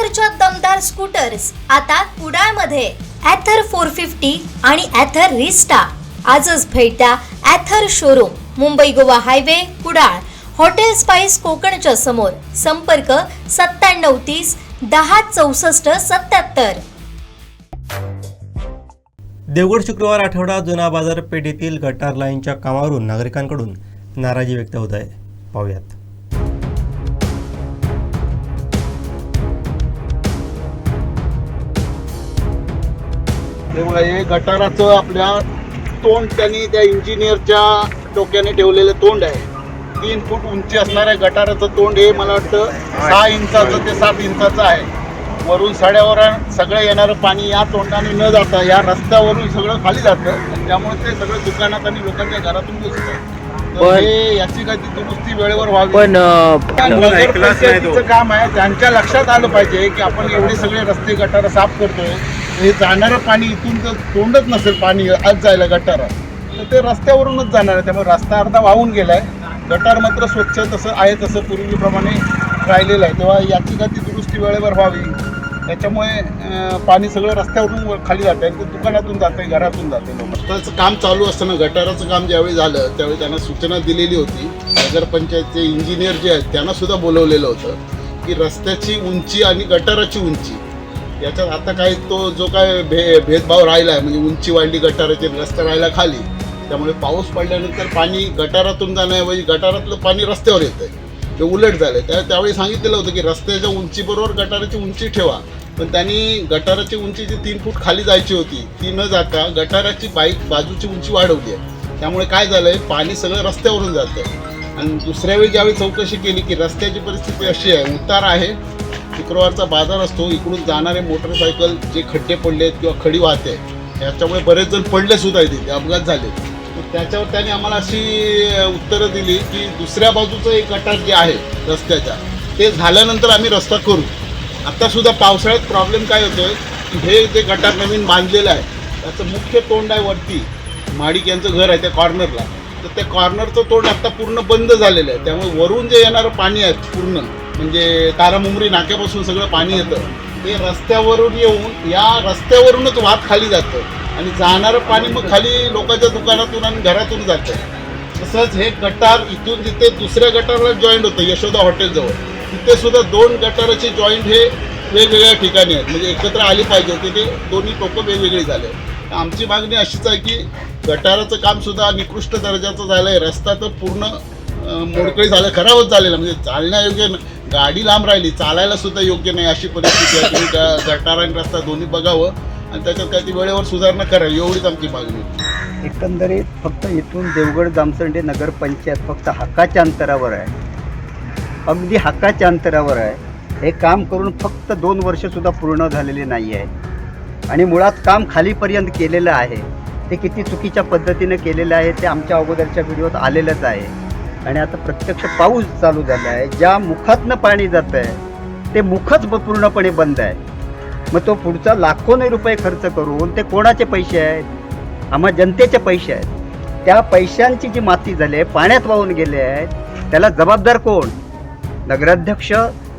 ॲथरच्या दमदार स्कूटर्स आता कुडाळमध्ये ॲथर 450 आणि ॲथर रिस्टा. आजच भेट द्या Ather showroom, Mumbai Goa highway, Kudal, hotel spice कोकणच्या समोर. संपर्क 9730 10 64 77. देवगड शुक्रवार आठवडा जुना बाजारपेठेतील गटार लाईनच्या कामावरून नागरिकांकडून नाराजी व्यक्त होत आहे. पाहूयात. तेव्हा हे गटाराचं आपल्या तोंड त्यांनी त्या इंजिनियरच्या डोक्याने ठेवलेलं तोंड आहे. 3 फूट उंची असणाऱ्या गटाराचं तोंड हे मला वाटतं 6 इंचाचं ते 7 इंचाचं आहे. वरून साड्यावर सगळं येणारं पाणी या तोंडाने न जाता या रस्त्यावरून सगळं खाली जातं. त्यामुळे ते सगळं दुकानात आणि लोकांच्या घरातून घुसतं. हे याची काही दुरुस्ती वेळेवर व्हावी. पण नगरपंचायतीचं काम आहे. त्यांच्या लक्षात आलं पाहिजे की आपण एवढे सगळे रस्ते गटार साफ करतोय, हे जाणारं पाणी इथून जर तोंडच नसेल पाणी आज जायला गटारात तर ते रस्त्यावरूनच जाणार आहे. त्यामुळे रस्ता अर्धा वाहून गेलाय. गटार मात्र स्वच्छ तसं आहे तसं पूर्वीप्रमाणे राहिलेलं आहे. तेव्हा याची काही दुरुस्ती वेळेवर व्हावी. त्याच्यामुळे पाणी सगळं रस्त्यावरून खाली जातं आहे, दुकानातून जातं आहे, घरातून जातं आहे. रस्त्याचं काम चालू असताना गटाराचं काम ज्यावेळी झालं त्यावेळी त्यांना सूचना दिलेली होती. नगरपंचायतचे इंजिनियर जे आहेत त्यांना सुद्धा बोलवलेलं होतं की रस्त्याची उंची आणि गटाराची उंची याच्यात आता काही तो जो काय भेदभाव राहिला आहे, म्हणजे उंची वाढली गटाराची, रस्ता राहिला खाली. त्यामुळे पाऊस पडल्यानंतर पाणी गटारातून जाण्याऐवजी गटारातलं पाणी रस्त्यावर येतं आहे. ते उलट झालं. त्यावेळी सांगितलेलं होतं की रस्त्याच्या उंचीबरोबर गटाराची उंची ठेवा. पण त्यांनी गटाराची उंची जी 3 फूट खाली जायची होती ती न जाता गटाराची बाजूची उंची वाढवली आहे. त्यामुळे काय झालं आहे, पाणी सगळं रस्त्यावरून जातं आहे. आणि दुसऱ्या वेळी ज्यावेळी चौकशी केली की रस्त्याची परिस्थिती अशी आहे, उतार आहे, शुक्रवारचा बाजार असतो, इकडून जाणारे मोटरसायकल जे खड्डे पडले आहेत किंवा खडी वाहते याच्यामुळे बरेच जण पडले सुद्धा तिथे, अपघात झाले. त्याच्यावर त्यांनी आम्हाला अशी उत्तरं दिली की दुसऱ्या बाजूचं एक गटार जे आहे रस्त्याच्या ते झाल्यानंतर आम्ही रस्ता करू. आत्तासुद्धा पावसाळ्यात प्रॉब्लेम काय होतो आहे की हे जे गटार नवीन बांधलेलं आहे त्याचं मुख्य तोंड आहे वरती, माडिक यांचं घर आहे त्या कॉर्नरला, तर त्या कॉर्नरचं तोंड आत्ता पूर्ण बंद झालेलं आहे. त्यामुळे वरून जे येणारं पाणी आहे पूर्ण म्हणजे तारामुंबरी नाक्यापासून सगळं पाणी येतं ते रस्त्यावरून येऊन या रस्त्यावरूनच वाहत खाली जातं आणि जाणारं पाणी मग खाली लोकांच्या दुकानातून आणि घरातून जातं. तसंच हे गटार इथून जिथे दुसऱ्या गटारला जॉईंट होतं यशोदा हॉटेलजवळ, तिथे सुद्धा 2 गटाराचे जॉईंट हे वेगवेगळ्या ठिकाणी आहेत. म्हणजे एकत्र आली पाहिजे होते, ते दोन्ही टोकं वेगवेगळी झाले. आमची मागणी अशीच आहे की गटाराचं कामसुद्धा निकृष्ट दर्जाचं झालं आहे. रस्ता तर पूर्ण मोडकळी झालं, खराबच झालेला, म्हणजे चालण्यायोग्य, गाडी लांब राहिली, चालायला सुद्धा योग्य नाही अशी परिस्थिती आहे. तुम्ही गटार आणि रस्ता दोन्ही बघावं आणि त्याच्यात काही ती वेळेवर सुधारणा करावी एवढीच आमची मागणी. एकंदरीत फक्त इथून देवगड जामसंडे नगरपंचायत फक्त हक्काच्या अंतरावर आहे, अगदी हक्काच्या अंतरावर आहे. हे काम करून फक्त 2 वर्षसुद्धा पूर्ण झालेले नाही आहे आणि मुळात काम खालीपर्यंत केलेलं आहे. ते किती चुकीच्या पद्धतीनं केलेलं आहे ते आमच्या अगोदरच्या व्हिडिओत आलेलंच आहे. आणि आता प्रत्यक्ष पाऊस चालू झाला आहे, ज्या मुखातनं पाणी जातं आहे ते मुखच पूर्णपणे बंद आहे. मग तो पुढचा लाखोने रुपये खर्च करून ते कोणाचे पैसे आहेत? आम्हा जनतेचे पैसे आहेत. त्या पैशांची जी माती झाली आहे, पाण्यात वाहून गेले आहेत, त्याला जबाबदार कोण? नगराध्यक्ष,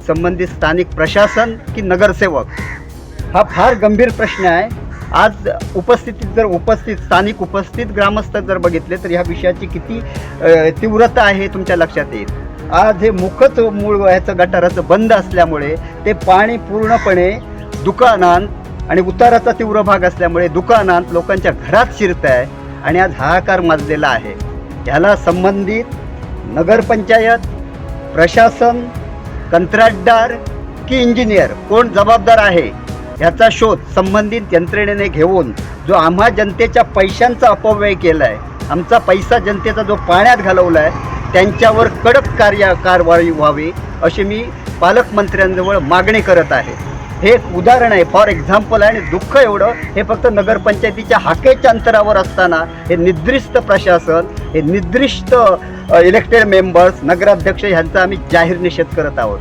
संबंधित स्थानिक प्रशासन की नगरसेवक? हा फार गंभीर प्रश्न आहे. आज स्थानिक उपस्थित ग्रामस्थ जर बघितले तर ह्या विषयाची किती तीव्रता आहे तुमच्या लक्षात येईल. आज हे मुखच मूळ ह्याचं गटाराचं बंद असल्यामुळे ते पाणी पूर्णपणे दुकानात आणि उताराचा तीव्र भाग असल्यामुळे दुकानात लोकांच्या घरात शिरत आहे आणि आज हाहाकार माजलेला आहे. ह्याला संबंधित नगरपंचायत, प्रशासन, कंत्राटदार की इंजिनियर कोण जबाबदार आहे ह्याचा शोध संबंधित यंत्रणेने घेऊन जो आम्हा जनतेच्या पैशांचा अपव्यय केला आहे, आमचा पैसा जनतेचा जो पाण्यात घालवला आहे, त्यांच्यावर कडक कारवाई व्हावी अशी मी पालकमंत्र्यांजवळ मागणी करत आहे. हे एक उदाहरण आहे, फॉर एक्झाम्पल आहे. आणि दुःख एवढं, हे फक्त नगरपंचायतीच्या हाकेच्या अंतरावर असताना हे निद्रिस्त प्रशासन, हे निद्रिस्त इलेक्टेड मेंबर्स, नगराध्यक्ष ह्यांचा आम्ही जाहीर निषेध करत आहोत.